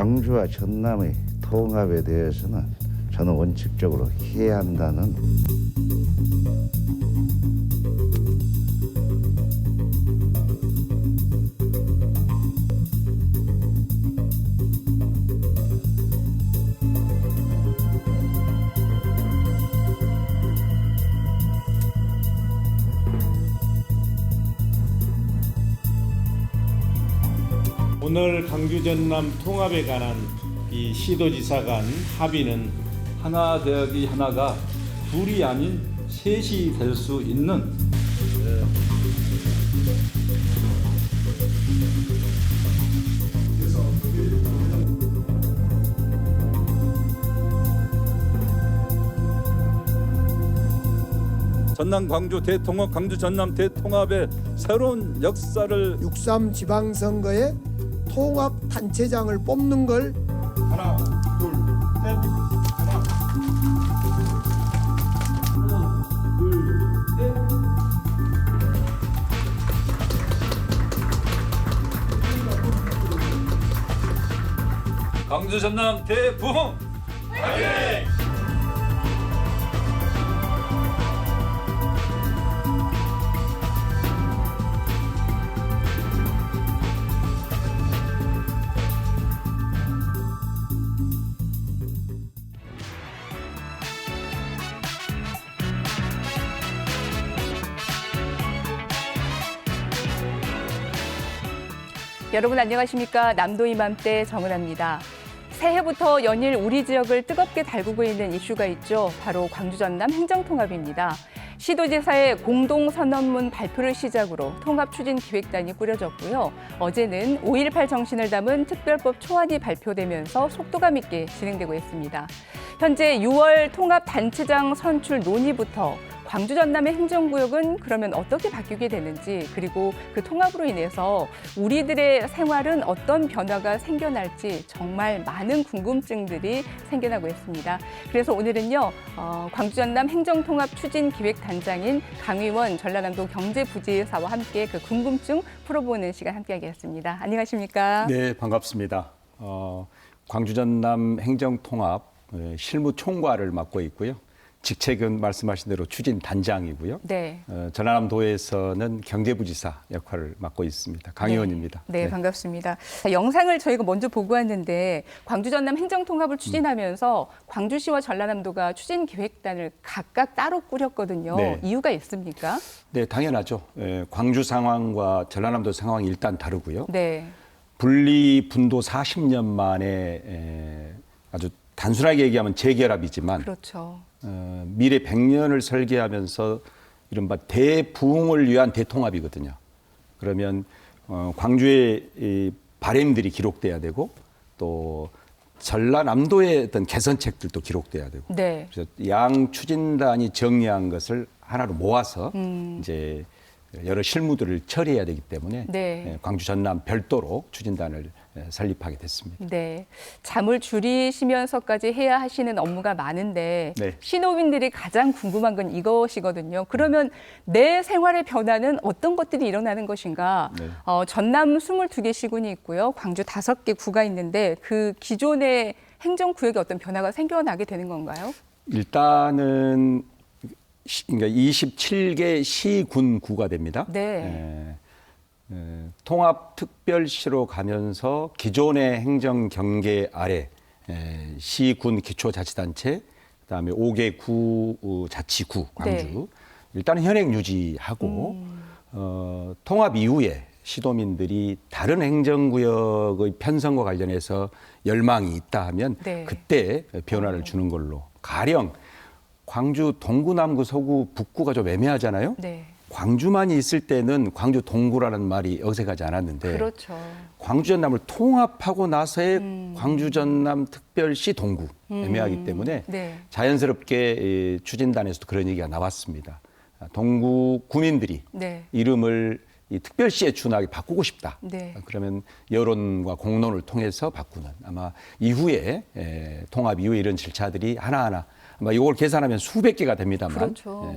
광주와 전남의 통합에 대해서는 저는 원칙적으로 해야 한다는. 오늘 광주 전남 통합에 관한 이 시도지사 간 합의는 하나 더하기 하나가 둘이 아닌 셋이 될 수 있는 전남 광주 대통합, 광주 전남 대통합의 새로운 역사를 6.3 지방선거에 통합 단체장을 뽑는 걸 하나, 둘, 셋, 하나, 둘, 셋. 광주 전남 대부흥! 화이팅! 여러분 안녕하십니까? 남도 이맘때 정은아입니다. 새해부터 연일 우리 지역을 뜨겁게 달구고 있는 이슈가 있죠. 바로 광주 전남 행정통합입니다. 시도지사의 공동선언문 발표를 시작으로 통합추진기획단이 꾸려졌고요. 어제는 5.18 정신을 담은 특별법 초안이 발표되면서 속도감 있게 진행되고 있습니다. 현재 6월 통합단체장 선출 논의부터 광주 전남의 행정구역은 그러면 어떻게 바뀌게 되는지, 그리고 그 통합으로 인해서 우리들의 생활은 어떤 변화가 생겨날지 정말 많은 궁금증들이 생겨나고 있습니다. 그래서 오늘은요, 광주 전남 행정통합 추진기획단장인 강의원 전라남도 경제부지사와 함께 그 궁금증 풀어보는 시간 함께하겠습니다. 안녕하십니까? 네, 반갑습니다. 광주 전남 행정통합 실무총괄을 맡고 있고요. 직책은 말씀하신 대로 추진단장이고요. 네. 전라남도에서는 경제부지사 역할을 맡고 있습니다. 강의원입니다. 네, 반갑습니다. 자, 영상을 저희가 먼저 보고 왔는데 광주 전남 행정통합을 추진하면서 광주시와 전라남도가 추진기획단을 각각 따로 꾸렸거든요. 네. 이유가 있습니까? 네, 당연하죠. 광주 상황과 전라남도 상황이 일단 다르고요. 네. 분리 분도 40년 만에 아주 단순하게 얘기하면 재결합이지만 그렇죠. 미래 100년을 설계하면서 이른바 대부흥을 위한 대통합이거든요. 그러면 광주의 이 바램들이 기록돼야 되고 또 전라남도의 어떤 개선책들도 기록돼야 되고 네. 그래서 양 추진단이 정리한 것을 하나로 모아서 이제 여러 실무들을 처리해야 되기 때문에 네. 광주 전남 별도로 추진단을 설립하게 됐습니다. 네. 잠을 줄이시면서까지 해야 하시는 업무가 많은데 네. 신호민들이 가장 궁금한 건 이것이거든요. 그러면 내 생활의 변화는 어떤 것들이 일어나는 것인가? 네. 전남 22개 시군이 있고요. 광주 5개 구가 있는데 그 기존의 행정구역에 어떤 변화가 생겨나게 되는 건가요? 일단은 그러니까 27개 시군구가 됩니다. 네. 통합특별시로 가면서 기존의 행정 경계 아래 시군 기초자치단체, 그다음에 5개 구 자치구 광주 네. 일단은 현행 유지하고 통합 이후에 시도민들이 다른 행정구역의 편성과 관련해서 열망이 있다 하면 네. 그때 변화를 주는 걸로. 가령 광주 동구, 남구, 서구, 북구가 좀 애매하잖아요. 네. 광주만이 있을 때는 광주 동구라는 말이 어색하지 않았는데 그렇죠. 광주 전남을 통합하고 나서의 광주 전남 특별시 동구 애매하기 때문에 네. 자연스럽게 추진단에서도 그런 얘기가 나왔습니다. 동구 구민들이 네. 이름을 이 특별시에 준하게 바꾸고 싶다. 네. 그러면 여론과 공론을 통해서 바꾸는 아마 이후에 통합 이후에 이런 절차들이 하나하나 아마 이걸 계산하면 수백 개가 됩니다만 그렇죠.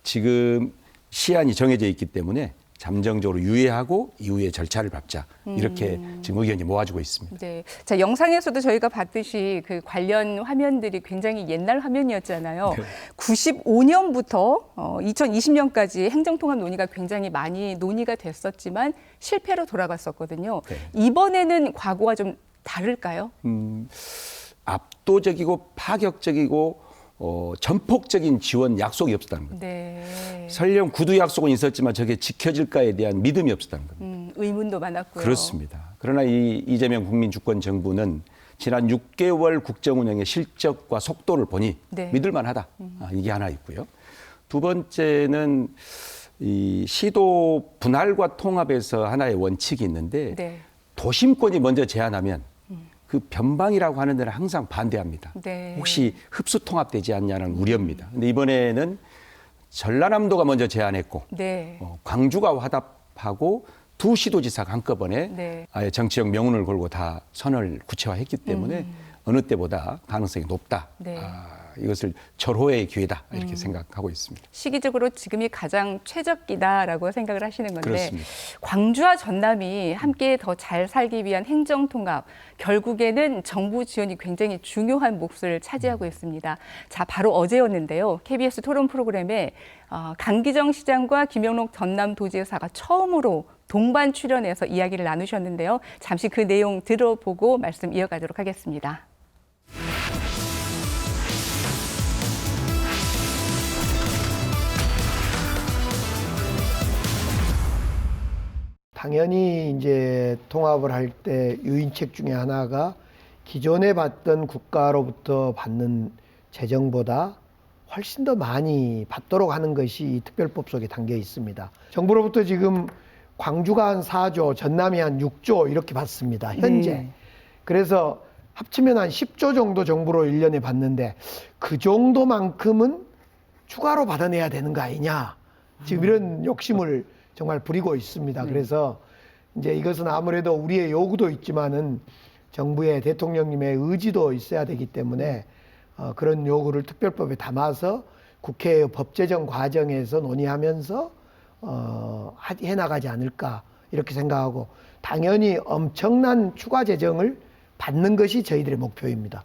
지금 시한이 정해져 있기 때문에 잠정적으로 유예하고 이후에 절차를 밟자 이렇게 지금 의견이 모아지고 있습니다. 네. 자, 영상에서도 저희가 봤듯이 그 관련 화면들이 굉장히 옛날 화면이었잖아요. 95년부터 2020년까지 행정통합 논의가 굉장히 많이 논의가 됐었지만 실패로 돌아갔었거든요. 네. 이번에는 과거와 좀 다를까요? 압도적이고 파격적이고 전폭적인 지원 약속이 없었다는 겁니다. 네. 설령 구두 약속은 있었지만 저게 지켜질까에 대한 믿음이 없었다는 겁니다. 의문도 많았고요. 그렇습니다. 그러나 이 이재명 국민주권정부는 지난 6개월 국정운영의 실적과 속도를 보니 네. 믿을만하다. 이게 하나 있고요. 두 번째는 이 시도 분할과 통합에서 하나의 원칙이 있는데 네. 도심권이 먼저 제안하면 그 변방이라고 하는 데는 항상 반대합니다. 네. 혹시 흡수 통합되지 않냐는 우려입니다. 근데 이번에는 전라남도가 먼저 제안했고 네. 광주가 화답하고 두 시도지사가 한꺼번에 네. 아예 정치적 명운을 걸고 다 선을 구체화했기 때문에 어느 때보다 가능성이 높다. 네. 이것을 절호의 기회다 이렇게 생각하고 있습니다. 시기적으로 지금이 가장 최적기다라고 생각을 하시는 건데 그렇습니다. 광주와 전남이 함께 더 잘 살기 위한 행정통합 결국에는 정부 지원이 굉장히 중요한 몫을 차지하고 있습니다. 자, 바로 어제였는데요. KBS 토론 프로그램에 강기정 시장과 김영록 전남도지사가 처음으로 동반 출연해서 이야기를 나누셨는데요. 잠시 그 내용 들어보고 말씀 이어가도록 하겠습니다. 당연히 이제 통합을 할 때 유인책 중에 하나가 기존에 받던 국가로부터 받는 재정보다 훨씬 더 많이 받도록 하는 것이 이 특별법 속에 담겨 있습니다. 정부로부터 지금 광주가 한 4조, 전남이 한 6조 이렇게 받습니다. 현재. 네. 그래서 합치면 한 10조 정도 정부로 1년에 받는데 그 정도만큼은 추가로 받아내야 되는 거 아니냐. 지금 이런 욕심을 정말 부리고 있습니다. 그래서 이제 이것은 아무래도 우리의 요구도 있지만은 정부의 대통령님의 의지도 있어야 되기 때문에 그런 요구를 특별법에 담아서 국회의 법제정 과정에서 논의하면서 해나가지 않을까 이렇게 생각하고 당연히 엄청난 추가 재정을 받는 것이 저희들의 목표입니다.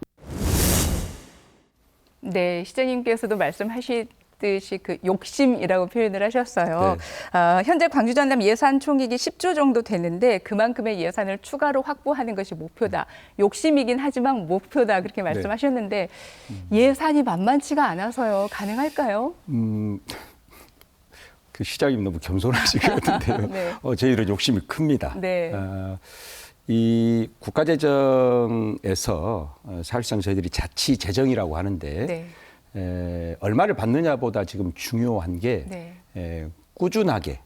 네, 시장님께서도 말씀하시듯이 그 욕심이라고 표현을 하셨어요. 네. 현재 광주 전남 예산 총액이 10조 정도 되는데 그만큼의 예산을 추가로 확보하는 것이 목표다. 욕심이긴 하지만 목표다 그렇게 말씀하셨는데 예산이 만만치가 않아서요. 가능할까요? 그 시장님 너무 겸손하신 것 같은데요. 네. 저희들은 욕심이 큽니다. 네. 이 국가재정에서 사실상 저희들이 자치재정이라고 하는데 얼마를 받느냐보다 지금 중요한 게 꾸준하게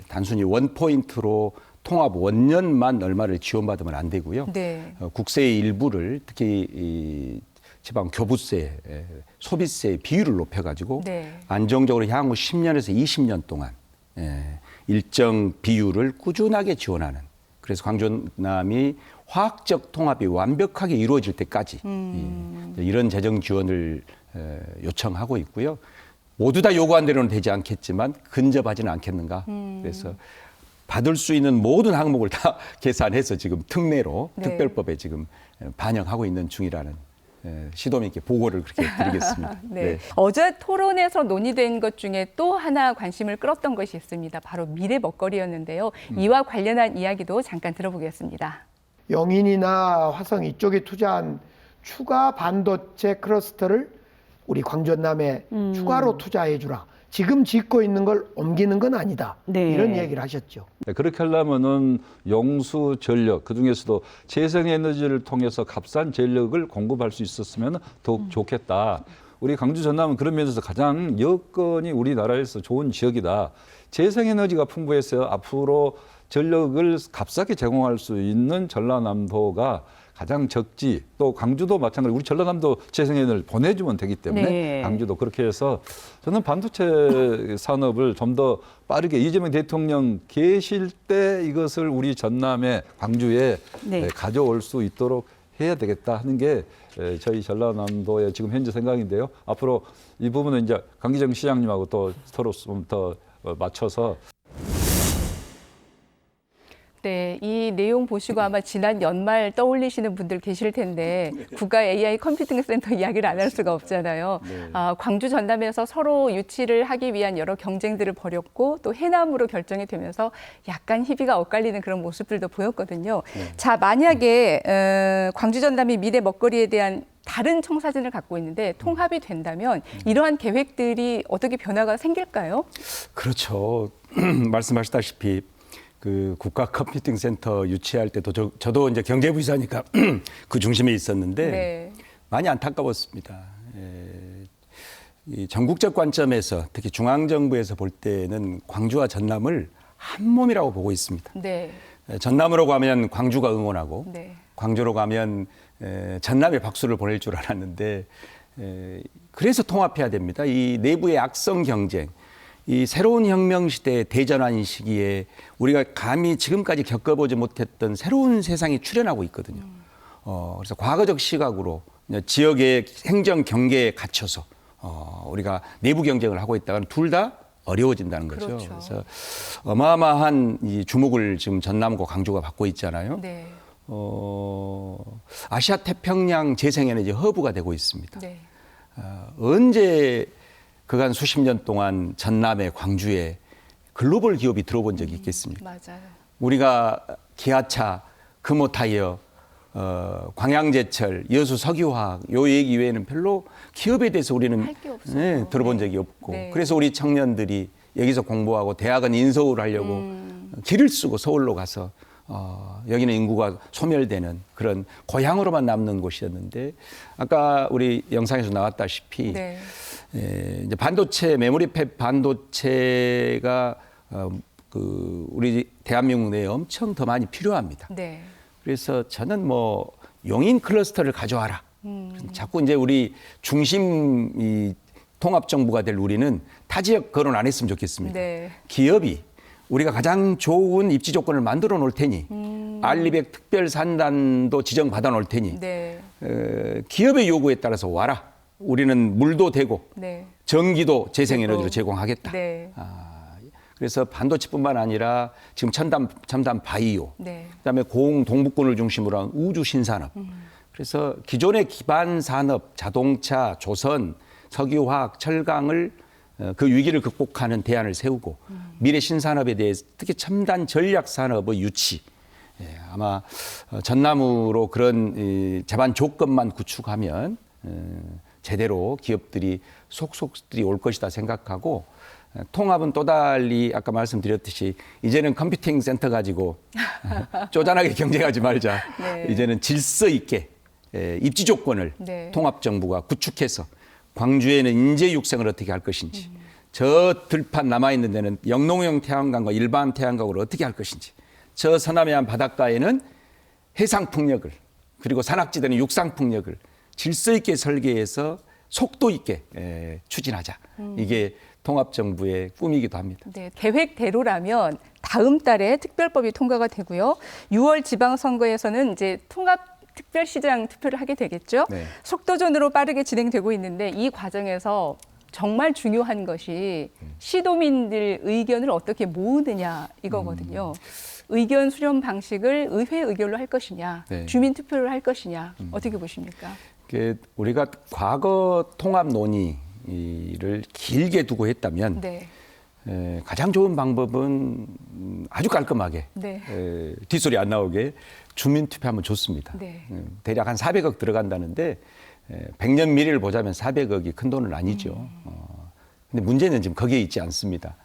단순히 원포인트로 통합 원년만 얼마를 지원받으면 안 되고요. 국세의 일부를 특히 이 지방 교부세, 소비세의 비율을 높여가지고 안정적으로 향후 10년에서 20년 동안 일정 비율을 꾸준하게 지원하는 그래서 광주남이 화학적 통합이 완벽하게 이루어질 때까지 이런 재정 지원을 요청하고 있고요. 모두 다 요구한 대로는 되지 않겠지만 근접하지는 않겠는가. 그래서 받을 수 있는 모든 항목을 다 계산해서 지금 특례로 특별법에 지금 반영하고 있는 중이라는 시도민께 보고를 그렇게 드리겠습니다. 어제 토론에서 논의된 것 중에 또 하나 관심을 끌었던 것이 있습니다. 바로 미래 먹거리였는데요. 이와 관련한 이야기도 잠깐 들어보겠습니다. 영인이나 화성 이쪽에 투자한 추가 반도체 클러스터를 우리 광주 전남에 추가로 투자해 주라. 지금 짓고 있는 걸 옮기는 건 아니다. 이런 얘기를 하셨죠. 그렇게 하려면은 용수 전력, 그중에서도 재생에너지를 통해서 값싼 전력을 공급할 수 있었으면 더욱 좋겠다. 우리 광주 전남은 그런 면에서 가장 여건이 우리나라에서 좋은 지역이다. 재생에너지가 풍부해서 앞으로 전력을 값싸게 제공할 수 있는 전라남도가 가장 적지, 또 광주도 마찬가지로 우리 전라남도 재생에너지를 보내주면 되기 때문에 광주도 그렇게 해서 저는 반도체 산업을 좀 더 빠르게 이재명 대통령 계실 때 이것을 우리 전남에 광주에 가져올 수 있도록 해야 되겠다 하는 게 저희 전라남도의 지금 현재 생각인데요. 앞으로 이 부분은 이제 강기정 시장님하고 또 서로 좀 더 맞춰서 네, 이 내용 보시고 아마 지난 연말 떠올리시는 분들 계실 텐데 국가 AI 컴퓨팅 센터 이야기를 안 할 수가 없잖아요. 광주 전남에서 서로 유치를 하기 위한 여러 경쟁들을 벌였고 또 해남으로 결정이 되면서 약간 희비가 엇갈리는 그런 모습들도 보였거든요. 자, 만약에 광주 전남이 미래 먹거리에 대한 다른 청사진을 갖고 있는데 통합이 된다면 이러한 계획들이 어떻게 변화가 생길까요? 그렇죠. 말씀하셨다시피 그 국가 컴퓨팅 센터 유치할 때도 저도 이제 경제부이사니까 그 중심에 있었는데 네. 많이 안타까웠습니다. 이 전국적 관점에서 특히 중앙정부에서 볼 때는 광주와 전남을 한 몸이라고 보고 있습니다. 네. 전남으로 가면 광주가 응원하고 네. 광주로 가면 전남에 박수를 보낼 줄 알았는데 그래서 통합해야 됩니다. 이 내부의 악성 경쟁, 이 새로운 혁명 시대의 대전환 시기에 우리가 감히 지금까지 겪어보지 못했던 새로운 세상이 출현하고 있거든요. 그래서 과거적 시각으로 지역의 행정 경계에 갇혀서 우리가 내부 경쟁을 하고 있다가는 둘 다 어려워진다는 거죠. 그렇죠. 그래서 어마어마한 이 주목을 지금 전남과 광주가 받고 있잖아요. 네. 아시아 태평양 재생에너지 허브가 되고 있습니다. 네. 언제 그간 수십 년 동안 전남에 광주에 글로벌 기업이 들어본 적이 있겠습니까? 맞아요. 우리가 기아차, 금호타이어, 광양제철, 여수 석유화학 요 얘기 외에는 별로 기업에 대해서 우리는 할게 없어요. 들어본 네. 적이 없고 네. 그래서 우리 청년들이 여기서 공부하고 대학은 인서울 하려고 길을 쓰고 서울로 가서 여기는 인구가 소멸되는 그런 고향으로만 남는 곳이었는데 아까 우리 영상에서 나왔다시피 네. 이제 반도체 메모리팹 반도체가 그 우리 대한민국 내에 엄청 더 많이 필요합니다. 네. 그래서 저는 뭐 용인 클러스터를 가져와라. 자꾸 이제 우리 중심 이 통합 정부가 될 우리는 타 지역 거론 안 했으면 좋겠습니다. 네. 기업이 우리가 가장 좋은 입지 조건을 만들어 놓을 테니 알리백 특별 산단도 지정 받아 놓을 테니 네. 기업의 요구에 따라서 와라. 우리는 물도 대고 네. 전기도 재생에너지로 제공하겠다. 네. 그래서 반도체뿐만 아니라 지금 첨단 바이오, 네. 그다음에 고흥 동북권을 중심으로 한 우주 신산업. 그래서 기존의 기반 산업, 자동차, 조선, 석유화학, 철강을 그 위기를 극복하는 대안을 세우고 미래 신산업에 대해서 특히 첨단 전략 산업의 유치. 아마 전남으로 그런 제반 조건만 구축하면 제대로 기업들이 속속들이 올 것이다 생각하고 통합은 또 달리 아까 말씀드렸듯이 이제는 컴퓨팅 센터 가지고 쪼잔하게 경쟁하지 말자. 네. 이제는 질서 있게 입지 조건을 네. 통합정부가 구축해서 광주에는 인재 육성을 어떻게 할 것인지 저 들판 남아있는 데는 영농형 태양광과 일반 태양광으로 어떻게 할 것인지 저 서남해안 바닷가에는 해상풍력을 그리고 산악지대는 육상풍력을 질서 있게 설계해서 속도 있게 추진하자. 이게 통합정부의 꿈이기도 합니다. 네, 계획대로라면 다음 달에 특별법이 통과가 되고요. 6월 지방선거에서는 이제 통합특별시장 투표를 하게 되겠죠. 네. 속도전으로 빠르게 진행되고 있는데 이 과정에서 정말 중요한 것이 시도민들 의견을 어떻게 모으느냐 이거거든요. 의견 수렴 방식을 의회 의결로 할 것이냐, 네. 주민 투표를 할 것이냐 어떻게 보십니까? 우리가 과거 통합 논의를 길게 두고 했다면 네. 가장 좋은 방법은 아주 깔끔하게 네. 뒷소리 안 나오게 주민 투표하면 좋습니다. 네. 대략 한 400억 들어간다는데 100년 미래를 보자면 400억이 큰 돈은 아니죠. 근데 문제는 지금 거기에 있지 않습니다.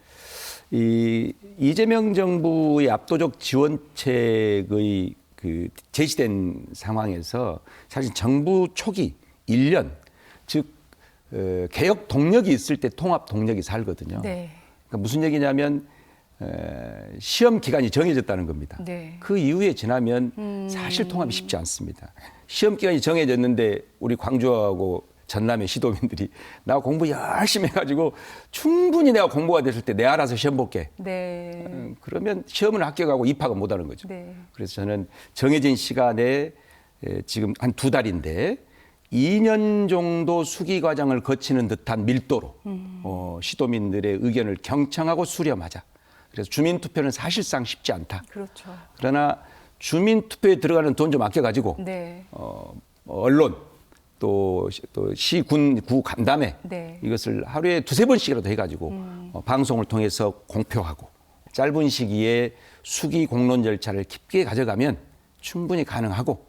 이재명 정부의 압도적 지원책의 그 제시된 상황에서 사실 정부 초기 1년 즉 개혁 동력이 있을 때 통합 동력이 살거든요. 네. 그러니까 무슨 얘기냐면 시험 기간이 정해졌다는 겁니다. 네. 그 이후에 지나면 사실 통합이 쉽지 않습니다. 시험 기간이 정해졌는데 우리 광주하고 전남의 시도민들이 나 공부 열심히 해가지고 충분히 내가 공부가 됐을 때 내 알아서 시험 볼게. 네. 그러면 시험을 합격하고 입학은 못하는 거죠. 네. 그래서 저는 정해진 시간에 지금 한 2달인데 2년 정도 수기 과정을 거치는 듯한 밀도로 시도민들의 의견을 경청하고 수렴하자. 그래서 주민투표는 사실상 쉽지 않다. 그렇죠. 그러나 주민투표에 들어가는 돈 좀 아껴가지고 네. 언론 또 시, 군, 구 간담회 네. 이것을 하루에 2-3번씩이라도 해가지고 방송을 통해서 공표하고 짧은 시기에 수기 공론 절차를 깊게 가져가면 충분히 가능하고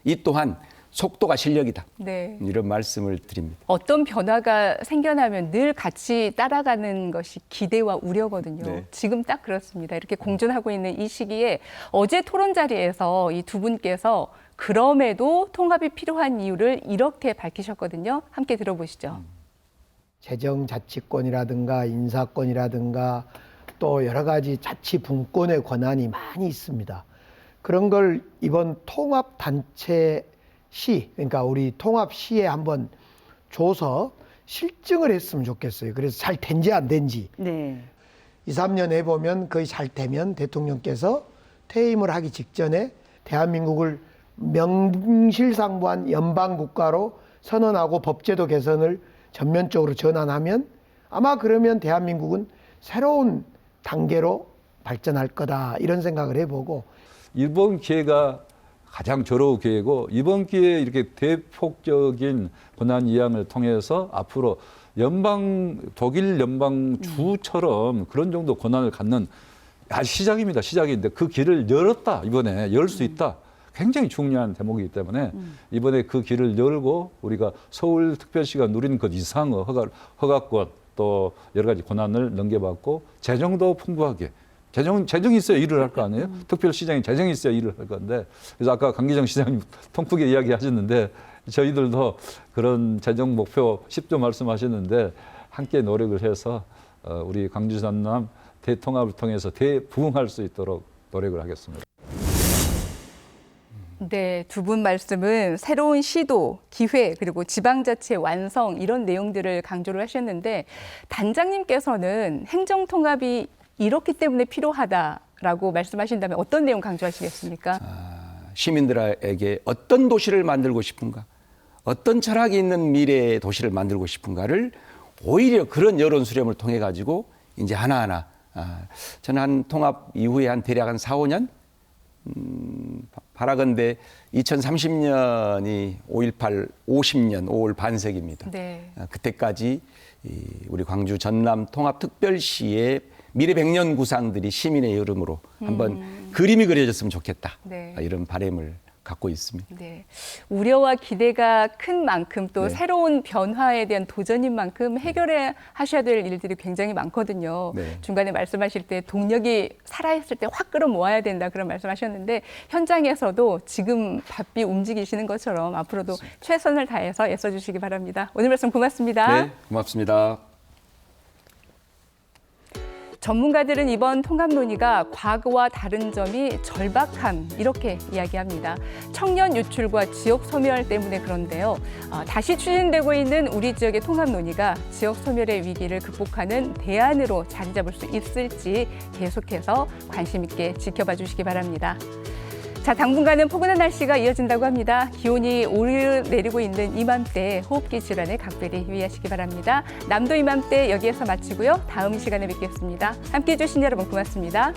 이 또한 속도가 실력이다. 네. 이런 말씀을 드립니다. 어떤 변화가 생겨나면 늘 같이 따라가는 것이 기대와 우려거든요. 네. 지금 딱 그렇습니다. 이렇게 공존하고 있는 이 시기에 어제 토론 자리에서 이 두 분께서 그럼에도 통합이 필요한 이유를 이렇게 밝히셨거든요. 함께 들어보시죠. 재정자치권이라든가 인사권이라든가 또 여러 가지 자치 분권의 권한이 많이 있습니다. 그런 걸 이번 통합단체 시, 그러니까 우리 통합시에 한번 줘서 실증을 했으면 좋겠어요. 그래서 잘 된지 안 된지. 네. 2-3년 해보면 거의 잘 되면 대통령께서 퇴임을 하기 직전에 대한민국을 명실상부한 연방국가로 선언하고 법제도 개선을 전면적으로 전환하면 아마 그러면 대한민국은 새로운 단계로 발전할 거다 이런 생각을 해보고 이번 기회가 가장 절호 기회고 이번 기회에 이렇게 대폭적인 권한 이양을 통해서 앞으로 독일 연방주처럼 그런 정도 권한을 갖는 시작입니다. 시작인데 그 길을 열었다. 이번에 열 수 있다. 굉장히 중요한 대목이기 때문에 이번에 그 길을 열고 우리가 서울특별시가 누리는 것 이상의 허가권 또 여러 가지 권한을 넘겨받고 재정도 풍부하게 재정이 있어야 일을 할 거 아니에요? 특별시장이 재정이 있어야 일을 할 건데 그래서 아까 강기정 시장님 통크게 이야기하셨는데 저희들도 그런 재정 목표 10조 말씀하셨는데 함께 노력을 해서 우리 광주 전남 대통합을 통해서 대부흥할 수 있도록 노력을 하겠습니다. 네, 두 분 말씀은 새로운 시도, 기회, 그리고 지방자치 완성 이런 내용들을 강조를 하셨는데 단장님께서는 행정통합이 이렇기 때문에 필요하다라고 말씀하신다면 어떤 내용 강조하시겠습니까? 시민들에게 어떤 도시를 만들고 싶은가, 어떤 철학이 있는 미래의 도시를 만들고 싶은가를 오히려 그런 여론 수렴을 통해 가지고 이제 하나하나 저는 한 통합 이후에 한 대략 한 4-5년 바라건대 2030년이 5.18 50년 5월 반세기입니다. 네. 그때까지 우리 광주 전남 통합특별시의 미래 100년 구상들이 시민의 여름으로 한번 그림이 그려졌으면 좋겠다. 네. 이런 바람을 갖고 있습니다. 네. 우려와 기대가 큰 만큼 또 네. 새로운 변화에 대한 도전인 만큼 해결해 하셔야 될 일들이 굉장히 많거든요. 네. 중간에 말씀하실 때 동력이 살아있을 때 확 끌어모아야 된다 그런 말씀하셨는데 현장에서도 지금 바삐 움직이시는 것처럼 앞으로도 최선을 다해서 애써주시기 바랍니다. 오늘 말씀 고맙습니다. 네, 고맙습니다. 전문가들은 이번 통합 논의가 과거와 다른 점이 절박함 이렇게 이야기합니다. 청년 유출과 지역 소멸 때문에 그런데요. 다시 추진되고 있는 우리 지역의 통합 논의가 지역 소멸의 위기를 극복하는 대안으로 자리 잡을 수 있을지 계속해서 관심 있게 지켜봐 주시기 바랍니다. 자, 당분간은 포근한 날씨가 이어진다고 합니다. 기온이 오르내리고 있는 이맘때 호흡기 질환에 각별히 유의하시기 바랍니다. 남도 이맘때 여기에서 마치고요. 다음 시간에 뵙겠습니다. 함께해 주신 여러분 고맙습니다.